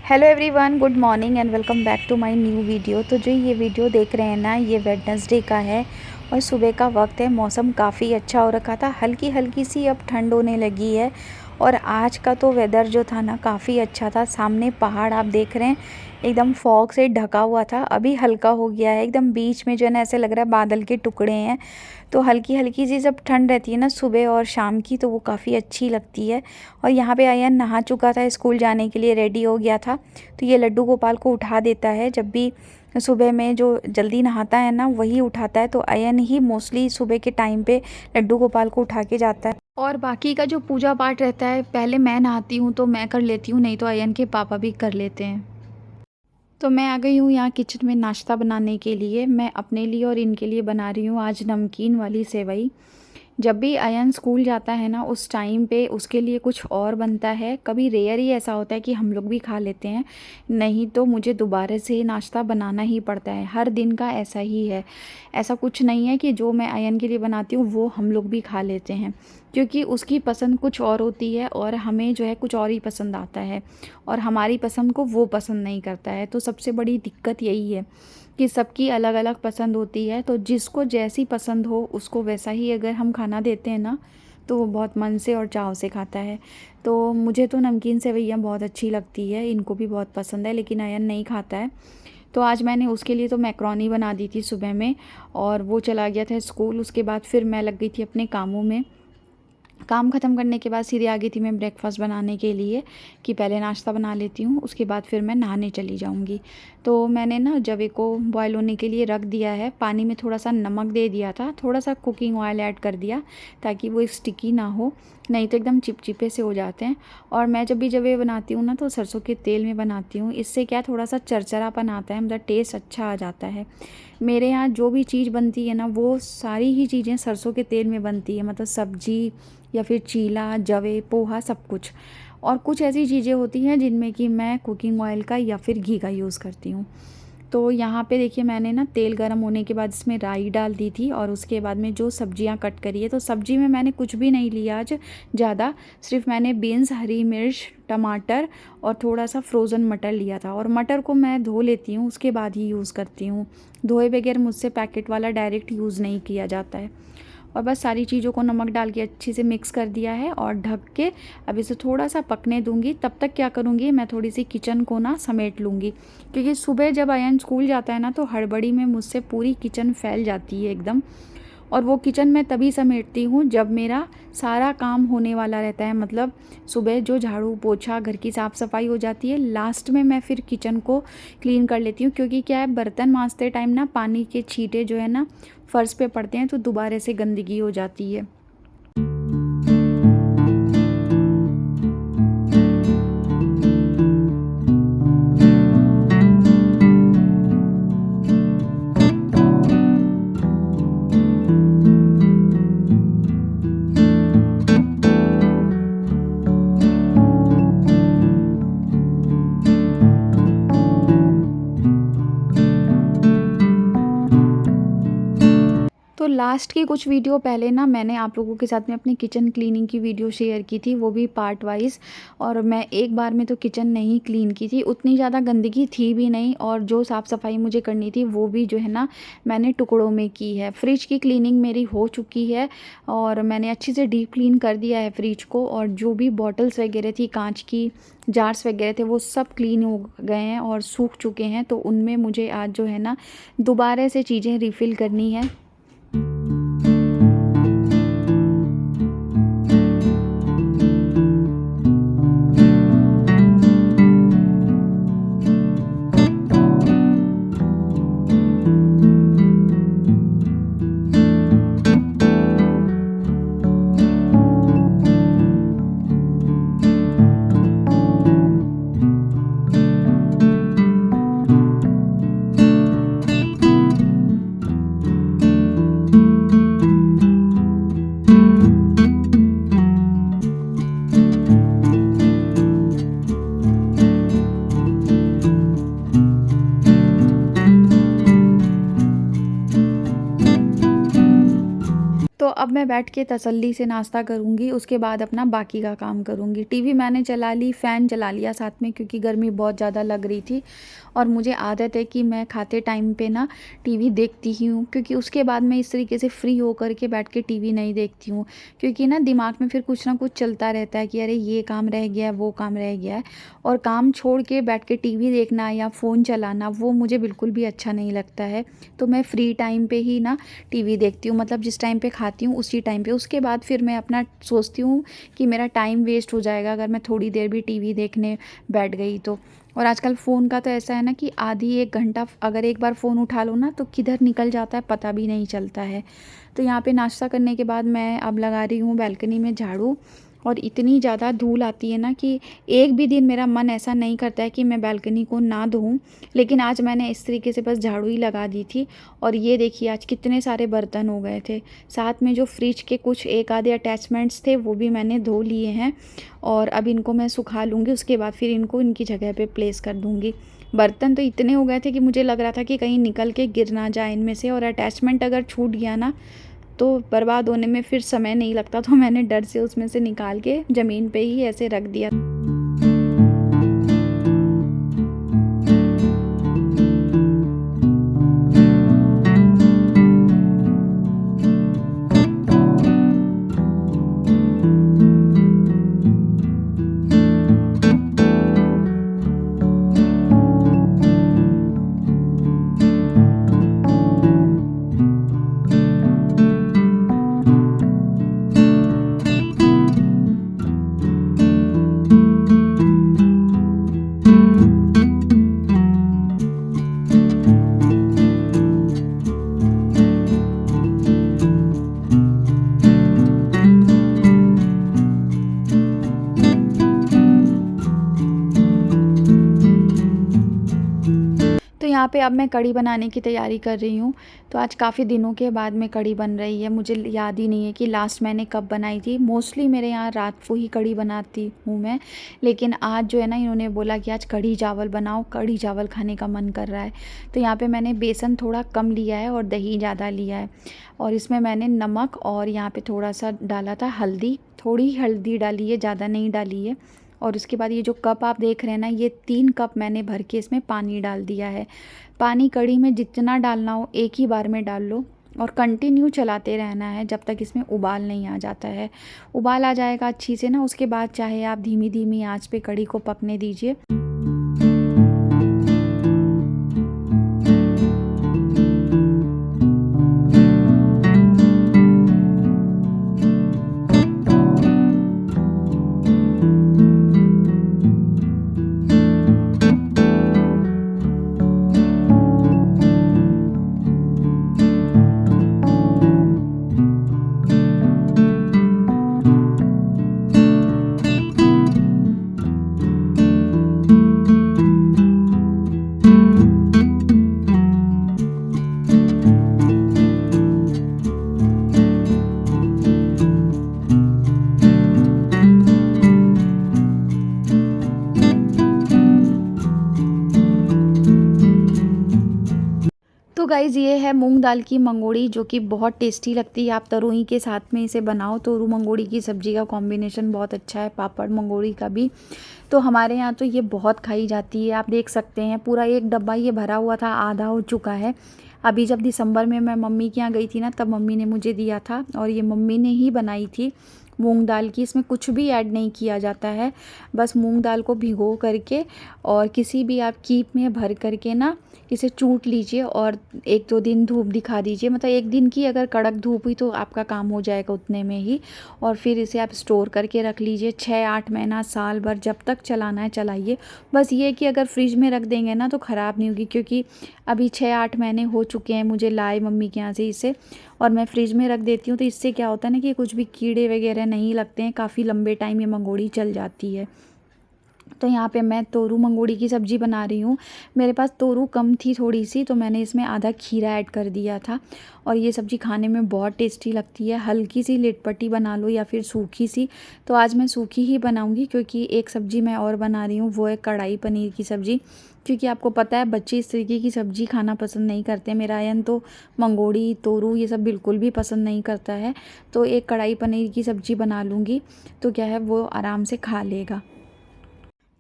Hello everyone, good morning and welcome back to my new video. तो जो ये video देख रहे हैं ना, ये वेडनेसडे का है और सुबह का वक्त है। मौसम काफ़ी अच्छा हो रखा था, हल्की हल्की सी अब ठंड होने लगी है। और आज का तो वेदर जो था ना काफ़ी अच्छा था। सामने पहाड़ आप देख रहे हैं, एकदम फॉग से ढका हुआ था, अभी हल्का हो गया है। एकदम बीच में जो है ना ऐसे लग रहा है बादल के टुकड़े हैं। तो हल्की हल्की सी जब ठंड रहती है ना सुबह और शाम की, तो वो काफ़ी अच्छी लगती है। और यहाँ पे आयन नहा चुका था, स्कूल जाने के लिए रेडी हो गया था। तो ये लड्डू गोपाल को उठा देता है। जब भी सुबह में जो जल्दी नहाता है ना वही उठाता है। तो अयन ही मोस्टली सुबह के टाइम पे लड्डू गोपाल को उठा के जाता है। और बाकी का जो पूजा पाठ रहता है, पहले मैं नहाती हूँ तो मैं कर लेती हूँ, नहीं तो अयन के पापा भी कर लेते हैं। तो मैं आ गई हूँ यहाँ किचन में नाश्ता बनाने के लिए। मैं अपने लिए और इनके लिए बना रही हूँ आज नमकीन वाली सेवई। जब भी अयन स्कूल जाता है ना उस टाइम पे उसके लिए कुछ और बनता है। कभी रेयर ही ऐसा होता है कि हम लोग भी खा लेते हैं, नहीं तो मुझे दोबारा से नाश्ता बनाना ही पड़ता है। हर दिन का ऐसा ही है। ऐसा कुछ नहीं है कि जो मैं अयन के लिए बनाती हूँ वो हम लोग भी खा लेते हैं, क्योंकि उसकी पसंद कुछ और होती है और हमें जो है कुछ और ही पसंद आता है, और हमारी पसंद को वो पसंद नहीं करता है। तो सबसे बड़ी दिक्कत यही है कि सबकी अलग अलग पसंद होती है। तो जिसको जैसी पसंद हो उसको वैसा ही अगर हम खाना देते हैं ना, तो वो बहुत मन से और चाव से खाता है। तो मुझे तो नमकीन सेवइयाँ बहुत अच्छी लगती है, इनको भी बहुत पसंद है, लेकिन अयन नहीं खाता है। तो आज मैंने उसके लिए तो मैक्रोनी बना दी थी सुबह में, और वो चला गया था स्कूल। उसके बाद फिर मैं लग गई थी अपने कामों में। काम ख़त्म करने के बाद सीधे आ गई थी मैं ब्रेकफास्ट बनाने के लिए, कि पहले नाश्ता बना लेती हूँ, उसके बाद फिर मैं नहाने चली जाऊँगी। तो मैंने ना जवे को बॉयल होने के लिए रख दिया है। पानी में थोड़ा सा नमक दे दिया था, थोड़ा सा कुकिंग ऑयल ऐड कर दिया ताकि वो स्टिकी ना हो, नहीं तो एकदम चिपचिपे से हो जाते हैं। और मैं जब भी जवे बनाती हूँ ना तो सरसों के तेल में बनाती हूँ। इससे क्या थोड़ा सा चरचरापन आता है, मतलब टेस्ट अच्छा आ जाता है। मेरे यहाँ जो भी चीज़ बनती है ना वो सारी ही चीज़ें सरसों के तेल में बनती है, मतलब सब्जी या फिर चीला, जवे, पोहा, सब कुछ। और कुछ ऐसी चीज़ें होती हैं जिनमें कि मैं कुकिंग ऑयल का या फिर घी का यूज़ करती हूँ। तो यहाँ पे देखिए मैंने ना तेल गर्म होने के बाद इसमें राई डाल दी थी, और उसके बाद में जो सब्जियाँ कट करी है, तो सब्जी में मैंने कुछ भी नहीं लिया आज ज़्यादा। सिर्फ मैंने बीन्स, हरी मिर्च, टमाटर और थोड़ा सा फ्रोज़न मटर लिया था। और मटर को मैं धो लेती हूँ, उसके बाद ही यूज़ करती हूँ। धोए बगैर मुझसे पैकेट वाला डायरेक्ट यूज़ नहीं किया जाता है। और बस सारी चीज़ों को नमक डाल के अच्छे से मिक्स कर दिया है और ढक के अब इसे थोड़ा सा पकने दूंगी। तब तक क्या करूँगी, मैं थोड़ी सी किचन को ना समेट लूँगी, क्योंकि सुबह जब अयन स्कूल जाता है ना तो हड़बड़ी में मुझसे पूरी किचन फैल जाती है एकदम। और वो किचन मैं तभी समेटती हूँ जब मेरा सारा काम होने वाला रहता है, मतलब सुबह जो झाड़ू पोछा घर की साफ़ सफाई हो जाती है, लास्ट में मैं फिर किचन को क्लीन कर लेती हूँ। क्योंकि क्या है, बर्तन मांजते टाइम ना पानी के छींटे जो है ना फर्श पे पड़ते हैं, तो दोबारा से गंदगी हो जाती है। तो लास्ट की कुछ वीडियो पहले ना मैंने आप लोगों के साथ में अपनी किचन क्लीनिंग की वीडियो शेयर की थी, वो भी पार्ट वाइज। और मैं एक बार में तो किचन नहीं क्लीन की थी, उतनी ज़्यादा गंदगी थी भी नहीं, और जो साफ़ सफाई मुझे करनी थी वो भी जो है ना मैंने टुकड़ों में की है। फ्रिज की क्लीनिंग मेरी हो चुकी है और मैंने अच्छे से डीप क्लीन कर दिया है फ्रिज को। और जो भी बॉटल्स वगैरह थी, कांच की जार्स वगैरह थे, वो सब क्लीन हो गए हैं और सूख चुके हैं। तो उनमें मुझे आज जो है ना दोबारा से चीज़ें रिफ़िल करनी है। अब मैं बैठ के तसल्ली से नाश्ता करूँगी, उसके बाद अपना बाकी का काम करूँगी। टीवी मैंने चला ली, फ़ैन चला लिया साथ में, क्योंकि गर्मी बहुत ज़्यादा लग रही थी। और मुझे आदत है कि मैं खाते टाइम पे ना टीवी देखती ही हूँ, क्योंकि उसके बाद मैं इस तरीके से फ्री हो कर के बैठ के टीवी नहीं देखती हूँ। क्योंकि ना दिमाग में फिर कुछ ना कुछ चलता रहता है कि अरे ये काम रह गया है, वो काम रह गया है। और काम छोड़ के बैठ के टीवी देखना या फ़ोन चलाना, वो मुझे बिल्कुल भी अच्छा नहीं लगता है। तो मैं फ्री टाइम पे ही ना टीवी देखती हूँ, मतलब जिस टाइम पे खाती हूँ उसी टाइम पे। उसके बाद फिर मैं अपना सोचती हूँ कि मेरा टाइम वेस्ट हो जाएगा अगर मैं थोड़ी देर भी टीवी देखने बैठ गई तो। और आजकल फ़ोन का तो ऐसा है ना कि आधी 1 घंटा अगर एक बार फ़ोन उठा लो ना तो किधर निकल जाता है पता भी नहीं चलता है। तो यहाँ पे नाश्ता करने के बाद मैं अब लगा रही हूँ बालकनी में झाड़ू। और इतनी ज़्यादा धूल आती है ना कि एक भी दिन मेरा मन ऐसा नहीं करता है कि मैं बालकनी को ना धोऊं। लेकिन आज मैंने इस तरीके से बस झाड़ू ही लगा दी थी। और ये देखिए आज कितने सारे बर्तन हो गए थे। साथ में जो फ्रिज के कुछ एक आधे अटैचमेंट्स थे वो भी मैंने धो लिए हैं। और अब इनको मैं सुखा लूँगी, उसके बाद फिर इनको इनकी जगह पे प्लेस कर दूँगी। बर्तन तो इतने हो गए थे कि मुझे लग रहा था कि कहीं निकल के गिर ना जाए इनमें से, और अटैचमेंट अगर छूट गया ना तो बर्बाद होने में फिर समय नहीं लगता। तो मैंने डर से उसमें से निकाल के ज़मीन पे ही ऐसे रख दिया। तो यहाँ पे अब मैं कढ़ी बनाने की तैयारी कर रही हूँ। तो आज काफ़ी दिनों के बाद में कढ़ी बन रही है। मुझे याद ही नहीं है कि लास्ट मैंने कब बनाई थी। मोस्टली मेरे यहाँ रात को ही कढ़ी बनाती हूँ मैं। लेकिन आज जो है ना इन्होंने बोला कि आज कढ़ी चावल बनाओ, कढ़ी चावल खाने का मन कर रहा है। तो यहाँ पे मैंने बेसन थोड़ा कम लिया है और दही ज़्यादा लिया है। और इसमें मैंने नमक और यहाँ पे थोड़ा सा डाला था हल्दी, थोड़ी हल्दी डाली है, ज़्यादा नहीं डाली है। और उसके बाद ये जो कप आप देख रहे हैं ना, ये 3 कप मैंने भर के इसमें पानी डाल दिया है। पानी कढ़ी में जितना डालना हो एक ही बार में डाल लो। और कंटिन्यू चलाते रहना है जब तक इसमें उबाल नहीं आ जाता है। उबाल आ जाएगा अच्छी से ना, उसके बाद चाहे आप धीमी धीमी आंच पे कढ़ी को पकने दीजिए। तो गाइज़ ये है मूंग दाल की मंगोड़ी, जो कि बहुत टेस्टी लगती है। आप तरोई के साथ में इसे बनाओ तो मंगोड़ी की सब्ज़ी का कॉम्बिनेशन बहुत अच्छा है, पापड़ मंगोड़ी का भी। तो हमारे यहाँ तो ये बहुत खाई जाती है। आप देख सकते हैं पूरा एक डब्बा ये भरा हुआ था, आधा हो चुका है। अभी जब दिसंबर में मैं मम्मी के यहाँ गई थी ना, तब मम्मी ने मुझे दिया था और ये मम्मी ने ही बनाई थी मूंग दाल की। इसमें कुछ भी ऐड नहीं किया जाता है, बस मूंग दाल को भिगो करके और किसी भी आप कीप में भर करके ना इसे चूट लीजिए और 1-2 दिन धूप दिखा दीजिए। मतलब 1 दिन की अगर कड़क धूप हुई तो आपका काम हो जाएगा उतने में ही। और फिर इसे आप स्टोर करके रख लीजिए 6-8 महीना, साल भर, जब तक चलाना है चलाइए। बस ये कि अगर फ्रिज में रख देंगे ना तो ख़राब नहीं होगी, क्योंकि अभी 6-8 महीने हो चुके हैं मुझे लाए मम्मी के यहाँ से इसे। और मैं फ्रिज में रख देती हूँ तो इससे क्या होता है ना कि कुछ भी कीड़े वगैरह नहीं लगते हैं, काफ़ी लंबे टाइम ये मंगोड़ी चल जाती है। तो यहाँ पे मैं तोरू मंगोड़ी की सब्ज़ी बना रही हूँ। मेरे पास तोरू कम थी थोड़ी सी, तो मैंने इसमें आधा खीरा ऐड कर दिया था। और ये सब्ज़ी खाने में बहुत टेस्टी लगती है। हल्की सी लिटपटी बना लो या फिर सूखी सी। तो आज मैं सूखी ही बनाऊँगी, क्योंकि एक सब्ज़ी मैं और बना रही हूँ, वो है कढ़ाई पनीर की सब्ज़ी। क्योंकि आपको पता है बच्चे इस तरीके की सब्ज़ी खाना पसंद नहीं करते। मेरा आयन तो मंगोड़ी, तोरू ये सब बिल्कुल भी पसंद नहीं करता है। तो एक कढ़ाई पनीर की सब्ज़ी बना लूँगी, तो क्या है वो आराम से खा लेगा।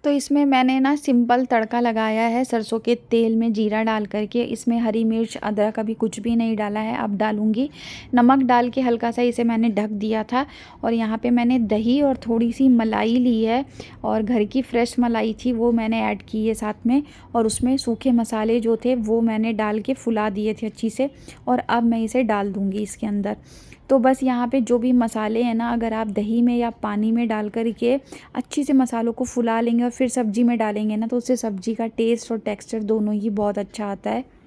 तो इसमें मैंने ना सिंपल तड़का लगाया है सरसों के तेल में जीरा डाल करके। इसमें हरी मिर्च, अदरक अभी कुछ भी नहीं डाला है, अब डालूँगी। नमक डाल के हल्का सा इसे मैंने ढक दिया था। और यहाँ पे मैंने दही और थोड़ी सी मलाई ली है, और घर की फ्रेश मलाई थी वो मैंने ऐड की है साथ में। और उसमें सूखे मसाले जो थे वो मैंने डाल के फुला दिए थे अच्छी से। और अब मैं इसे डाल दूँगी इसके अंदर। तो बस यहाँ पे जो भी मसाले हैं ना, अगर आप दही में या पानी में डाल कर के अच्छी से मसालों को फुला लेंगे और फिर सब्ज़ी में डालेंगे ना, तो उससे सब्ज़ी का टेस्ट और टेक्सचर दोनों ही बहुत अच्छा आता है।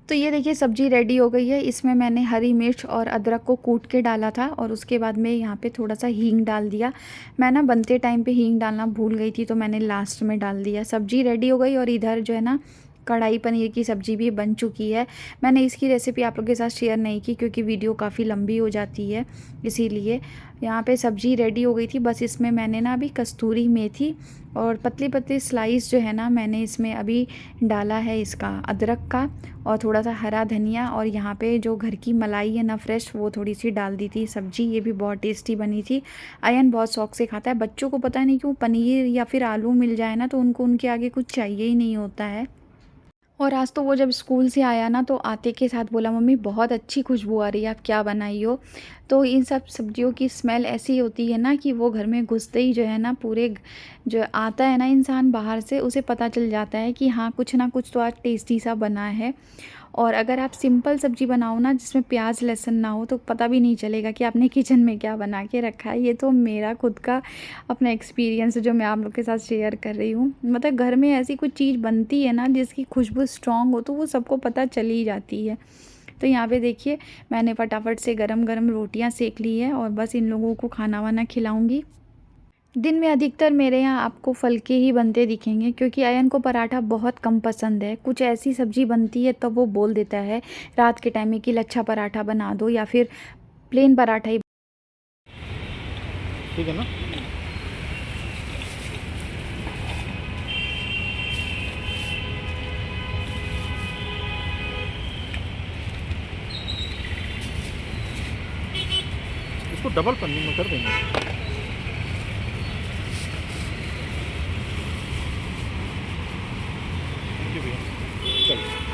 तो ये देखिए सब्ज़ी रेडी हो गई है। इसमें मैंने हरी मिर्च और अदरक को कूट के डाला था, और उसके बाद में यहाँ पे थोड़ा सा हींग डाल दिया। मैं ना बनते टाइम पे हींग डालना भूल गई थी, तो मैंने लास्ट में डाल दिया। सब्ज़ी रेडी हो गई, और इधर जो है ना कढ़ाई पनीर की सब्ज़ी भी बन चुकी है। मैंने इसकी रेसिपी आप लोगों के साथ शेयर नहीं की, क्योंकि वीडियो काफ़ी लंबी हो जाती है, इसीलिए। यहाँ पे सब्ज़ी रेडी हो गई थी। बस इसमें मैंने ना अभी कस्तूरी मेथी और पतली पतली स्लाइस जो है ना, मैंने इसमें अभी डाला है इसका अदरक का, और थोड़ा सा हरा धनिया। और यहाँ पे जो घर की मलाई है ना फ्रेश, वो थोड़ी सी डाल दी थी सब्ज़ी। ये भी बहुत टेस्टी बनी थी। आयन बहुत शौक से खाता है। बच्चों को पता नहीं क्यों पनीर या फिर आलू मिल जाए ना, तो उनको उनके आगे कुछ चाहिए ही नहीं होता है। और आज तो वो जब स्कूल से आया ना, तो आते के साथ बोला, मम्मी बहुत अच्छी खुशबू आ रही है, आप क्या बनाई हो। तो इन सब सब्जियों की स्मेल ऐसी होती है ना, कि वो घर में घुसते ही जो है ना, पूरे जो आता है ना इंसान बाहर से, उसे पता चल जाता है कि हाँ कुछ ना कुछ तो आज टेस्टी सा बना है। और अगर आप सिंपल सब्ज़ी बनाओ ना, जिसमें प्याज लहसुन ना हो, तो पता भी नहीं चलेगा कि आपने किचन में क्या बना के रखा है। ये तो मेरा खुद का अपना एक्सपीरियंस है, जो मैं आप लोग के साथ शेयर कर रही हूँ। मतलब घर में ऐसी कुछ चीज़ बनती है ना, जिसकी खुशबू स्ट्रॉन्ग हो, तो वो सबको पता चली जाती है। तो यहाँ पे देखिए मैंने फटाफट से गरम गरम रोटियाँ सेक ली है, और बस इन लोगों को खाना वाना खिलाऊँगी। दिन में अधिकतर मेरे यहाँ आपको फलके ही बनते दिखेंगे, क्योंकि अयन को पराठा बहुत कम पसंद है। कुछ ऐसी सब्ज़ी बनती है तब वो बोल देता है रात के टाइम में कि लच्छा पराठा बना दो, या फिर प्लेन पराठा ही। ठीक है ना। इसको डबल पन्नी में कर देंगे। थैंक यू भैया। चलो।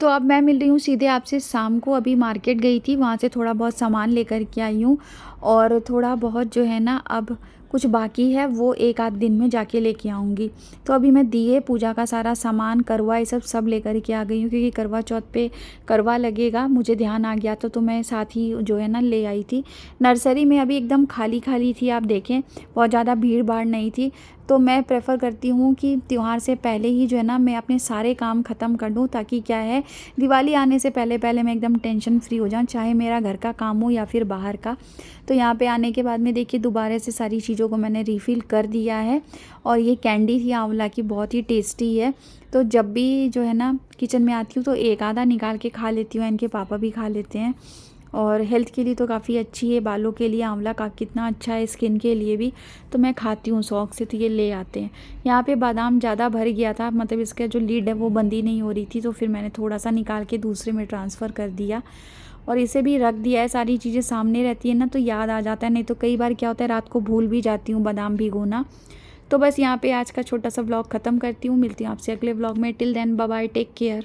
तो अब मैं मिल रही हूँ सीधे आपसे शाम को। अभी मार्केट गई थी, वहाँ से थोड़ा बहुत सामान लेकर के आई हूँ। और थोड़ा बहुत जो है ना अब कुछ बाकी है, वो एक आध दिन में जाके लेके आऊँगी। तो अभी मैं दिए, पूजा का सारा सामान, करवा, ये सब लेकर के आ गई हूँ, क्योंकि करवा चौथ पे करवा लगेगा। मुझे ध्यान आ गया तो मैं साथ ही जो है ना ले आई थी। नर्सरी में अभी एकदम खाली खाली थी, आप देखें बहुत ज़्यादा भीड़ भाड़ नहीं थी। तो मैं प्रेफर करती हूँ कि त्यौहार से पहले ही जो है ना मैं अपने सारे काम ख़त्म कर दूँ, ताकि क्या है दिवाली आने से पहले पहले मैं एकदम टेंशन फ्री हो जाऊँ, चाहे मेरा घर का काम हो या फिर बाहर का। तो यहाँ पे आने के बाद में देखिए दोबारा से सारी चीज़ों को मैंने रिफ़िल कर दिया है। और ये कैंडी थी आंवला की, बहुत ही टेस्टी है। तो जब भी जो है ना किचन में आती हूँ तो एक आधा निकाल के खा लेती हूँ, इनके पापा भी खा लेते हैं। और हेल्थ के लिए तो काफ़ी अच्छी है, बालों के लिए आंवला का कितना अच्छा है, स्किन के लिए भी। तो मैं खाती हूँ शौक़ से, तो ये ले आते हैं। यहाँ पे बादाम ज़्यादा भर गया था, मतलब इसका जो लीड है वो बंदी नहीं हो रही थी, तो फिर मैंने थोड़ा सा निकाल के दूसरे में ट्रांसफ़र कर दिया और इसे भी रख दिया है। सारी चीज़ें सामने रहती है ना तो याद आ जाता है, नहीं तो कई बार क्या होता है रात को भूल भी जाती हूँ बादाम भिगोना। तो बस यहाँ पे आज का छोटा सा व्लॉग ख़त्म करती हूँ, मिलती हूँ आपसे अगले व्लॉग में। Till then bye bye, take care.